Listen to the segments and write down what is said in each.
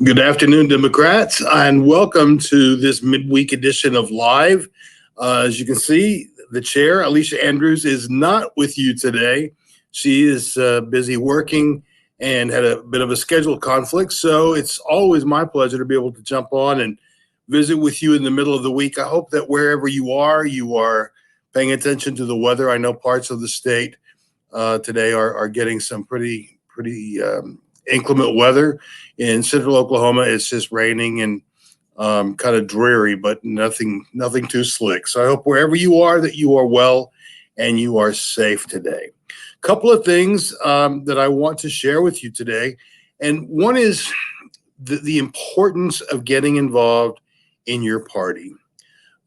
Good afternoon, Democrats, and welcome to this midweek edition of Live. As you can see, the chair, Alicia Andrews, is not with you today. She is busy working and had a bit of a schedule conflict, so it's always my pleasure to be able to jump on and visit with you in the middle of the week. I hope that wherever you are paying attention to the weather. I know parts of the state today are getting some pretty inclement weather. In central Oklahoma, it's just raining and kind of dreary, but nothing too slick. So I hope wherever you are that you are well and you are safe today. A couple of things that I want to share with you today. And one is the importance of getting involved in your party.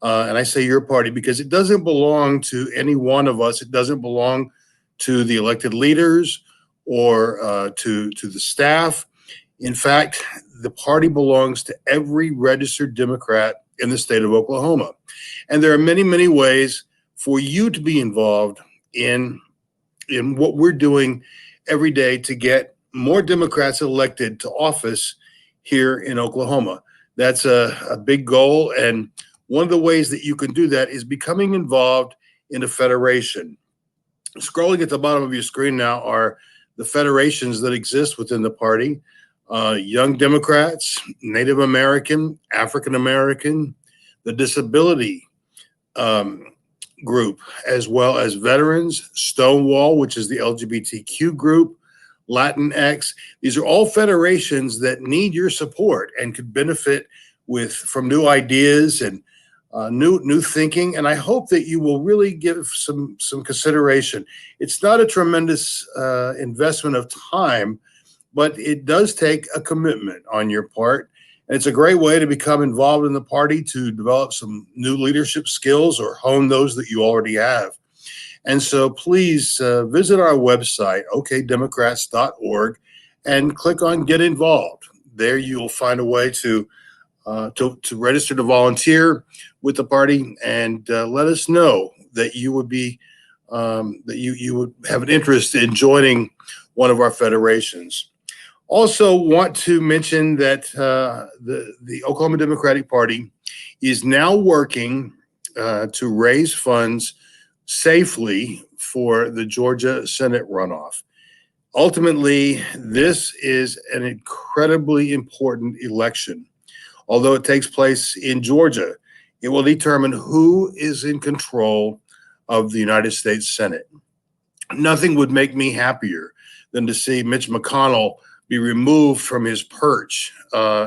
And I say your party because it doesn't belong to any one of us. It doesn't belong to the elected leaders or to the staff. In fact, the party belongs to every registered Democrat in the state of Oklahoma. And there are many, many ways for you to be involved in what we're doing every day to get more Democrats elected to office here in Oklahoma. That's a big goal. And one of the ways that you can do that is becoming involved in a federation. Scrolling at the bottom of your screen now are the federations that exist within the party. Young Democrats, Native American, African American, the disability group, as well as veterans, Stonewall, which is the LGBTQ group, Latinx. These are all federations that need your support and could benefit from new ideas and new thinking. And I hope that you will really give some consideration. It's not a tremendous investment of time, but it does take a commitment on your part. And it's a great way to become involved in the party, to develop some new leadership skills or hone those that you already have. And so please visit our website, okdemocrats.org, and click on Get Involved. There you'll find a way to register to volunteer with the party, and let us know that you would be that you would have an interest in joining one of our federations. Also want to mention that the Oklahoma Democratic Party is now working to raise funds safely for the Georgia Senate runoff. Ultimately, this is an incredibly important election. Although it takes place in Georgia, it will determine who is in control of the United States Senate. Nothing would make me happier than to see Mitch McConnell be removed from his perch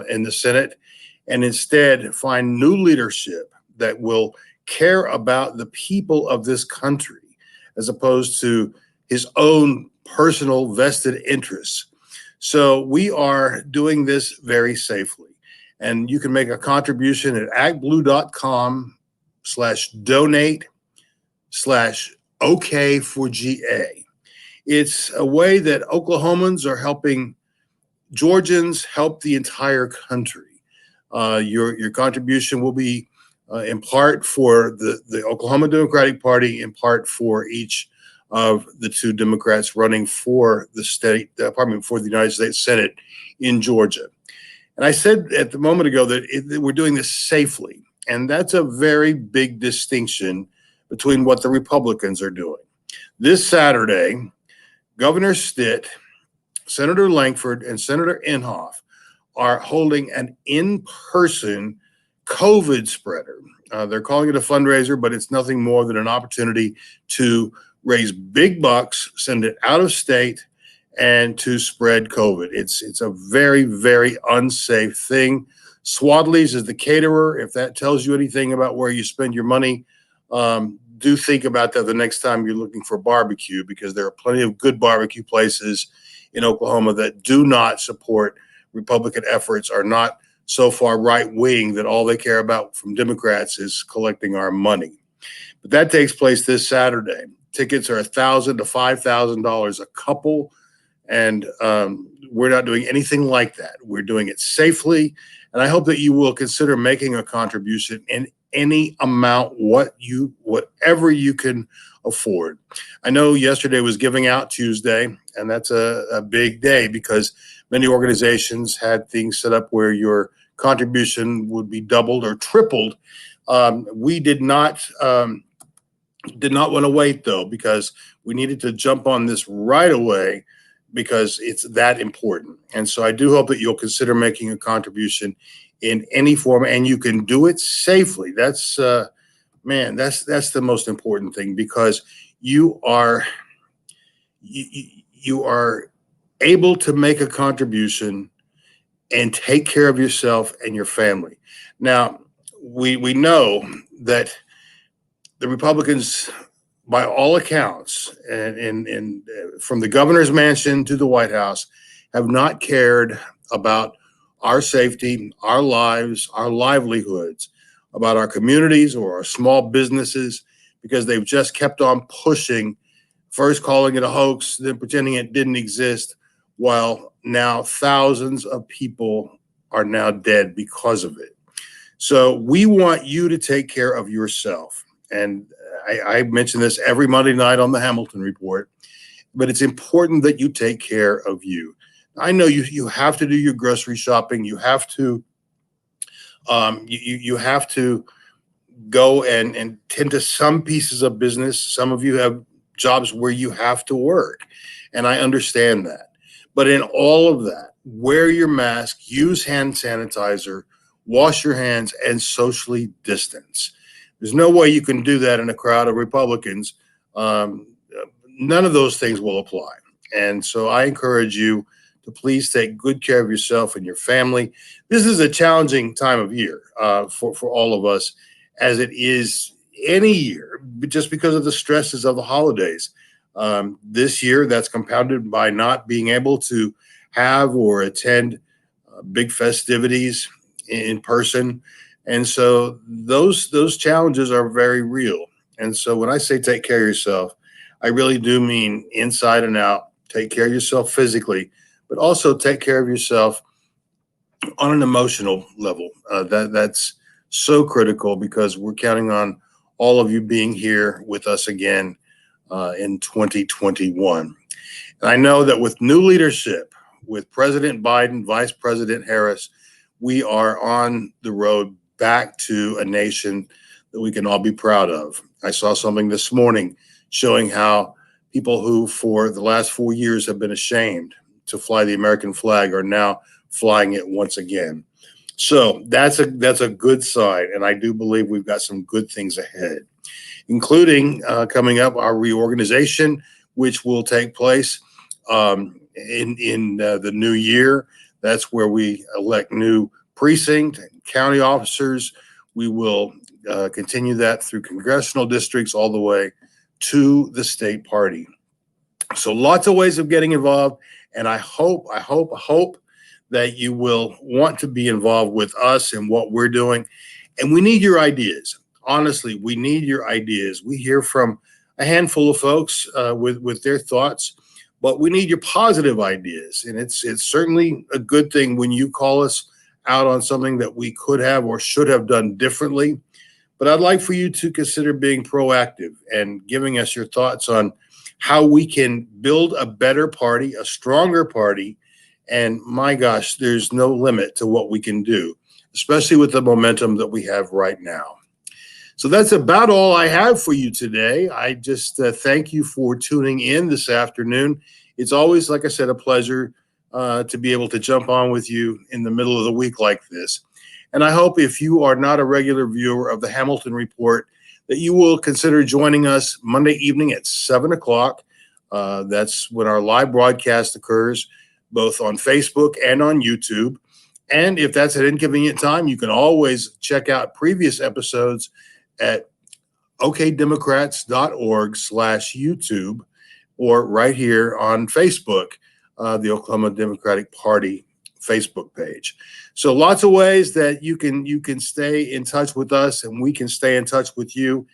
in the Senate and instead find new leadership that will care about the people of this country as opposed to his own personal vested interests. So we are doing this very safely. And you can make a contribution at actblue.com/donate/OK4GA. It's a way that Oklahomans are helping Georgians help the entire country. Your contribution will be in part for the Oklahoma Democratic Party, in part for each of the two Democrats running for the state, for the United States Senate in Georgia. And I said at the moment ago that we're doing this safely. And that's a very big distinction between what the Republicans are doing. This Saturday, Governor Stitt, Senator Langford, and Senator Inhofe are holding an in-person COVID spreader. They're calling it a fundraiser, but it's nothing more than an opportunity to raise big bucks, send it out of state, and to spread COVID. It's a very, very unsafe thing. Swadley's is the caterer. If that tells you anything about where you spend your money, do think about that the next time you're looking for barbecue, because there are plenty of good barbecue places in Oklahoma that do not support Republican efforts, are not so far right-wing that all they care about from Democrats is collecting our money. But that takes place this Saturday. Tickets are $1,000 to $5,000 a couple, and we're not doing anything like that. We're doing it safely, and I hope that you will consider making a contribution in any amount, whatever you can afford. I know yesterday was Giving Out Tuesday, and that's a big day because many organizations had things set up where your contribution would be doubled or tripled. We did not want to wait though, because we needed to jump on this right away because it's that important. And so I do hope that you'll consider making a contribution in any form, and you can do it safely. That's that's the most important thing, because you are you are able to make a contribution and take care of yourself and your family. Now, we know that the Republicans, by all accounts, and from the governor's mansion to the White House, have not cared about our safety, our lives, our livelihoods, about our communities or our small businesses, because they've just kept on pushing, first calling it a hoax, then pretending it didn't exist, while now thousands of people are now dead because of it. So we want you to take care of yourself. And I mention this every Monday night on the Hamilton Report, but it's important that you take care of you. I know you have to do your grocery shopping. You have to you have to go and tend to some pieces of business. Some of you have jobs where you have to work, and I understand that. But in all of that, wear your mask, use hand sanitizer, wash your hands, and socially distance. There's no way you can do that in a crowd of Republicans. None of those things will apply. And so I encourage you to please take good care of yourself and your family. This is a challenging time of year for all of us, as it is any year, just because of the stresses of the holidays. This year, that's compounded by not being able to have or attend big festivities in person. And so those challenges are very real. And so when I say take care of yourself, I really do mean inside and out. Take care of yourself physically, but also take care of yourself on an emotional level. That's so critical, because we're counting on all of you being here with us again in 2021. And I know that with new leadership, with President Biden, Vice President Harris, we are on the road back to a nation that we can all be proud of. I saw something this morning showing how people who for the last 4 years have been ashamed to fly the American flag are now flying it once again. So that's a good sign, and I do believe we've got some good things ahead, including coming up our reorganization, which will take place in the new year. That's where we elect new precinct and county officers. We will continue that through congressional districts all the way to the state party. So lots of ways of getting involved, and I hope that you will want to be involved with us in what we're doing. And we need your ideas. Honestly, we need your ideas. We hear from a handful of folks with their thoughts, but we need your positive ideas. And it's certainly a good thing when you call us out on something that we could have or should have done differently. But I'd like for you to consider being proactive and giving us your thoughts on how we can build a better party, a stronger party. And my gosh, there's no limit to what we can do, especially with the momentum that we have right now. So that's about all I have for you today. I just thank you for tuning in this afternoon. It's always, like I said, a pleasure to be able to jump on with you in the middle of the week like this. And I hope, if you are not a regular viewer of the Hamilton Report, that you will consider joining us Monday evening at 7 o'clock. That's when our live broadcast occurs, both on Facebook and on YouTube. And if that's an inconvenient time, you can always check out previous episodes at okdemocrats.org/YouTube, or right here on Facebook, the Oklahoma Democratic Party Facebook page. So lots of ways that you can stay in touch with us, and we can stay in touch with you.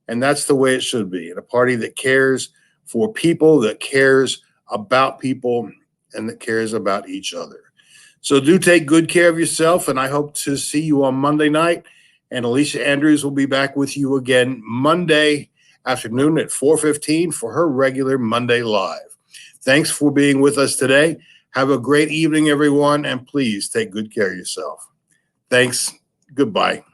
And that's the way it should be, in a party that cares for people, that cares about people, and that cares about each other. So do take good care of yourself, and I hope to see you on Monday night. And Alicia Andrews will be back with you again Monday afternoon at 4:15 for her regular Monday Live. Thanks for being with us today. Have a great evening, everyone, and please take good care of yourself. Thanks. Goodbye.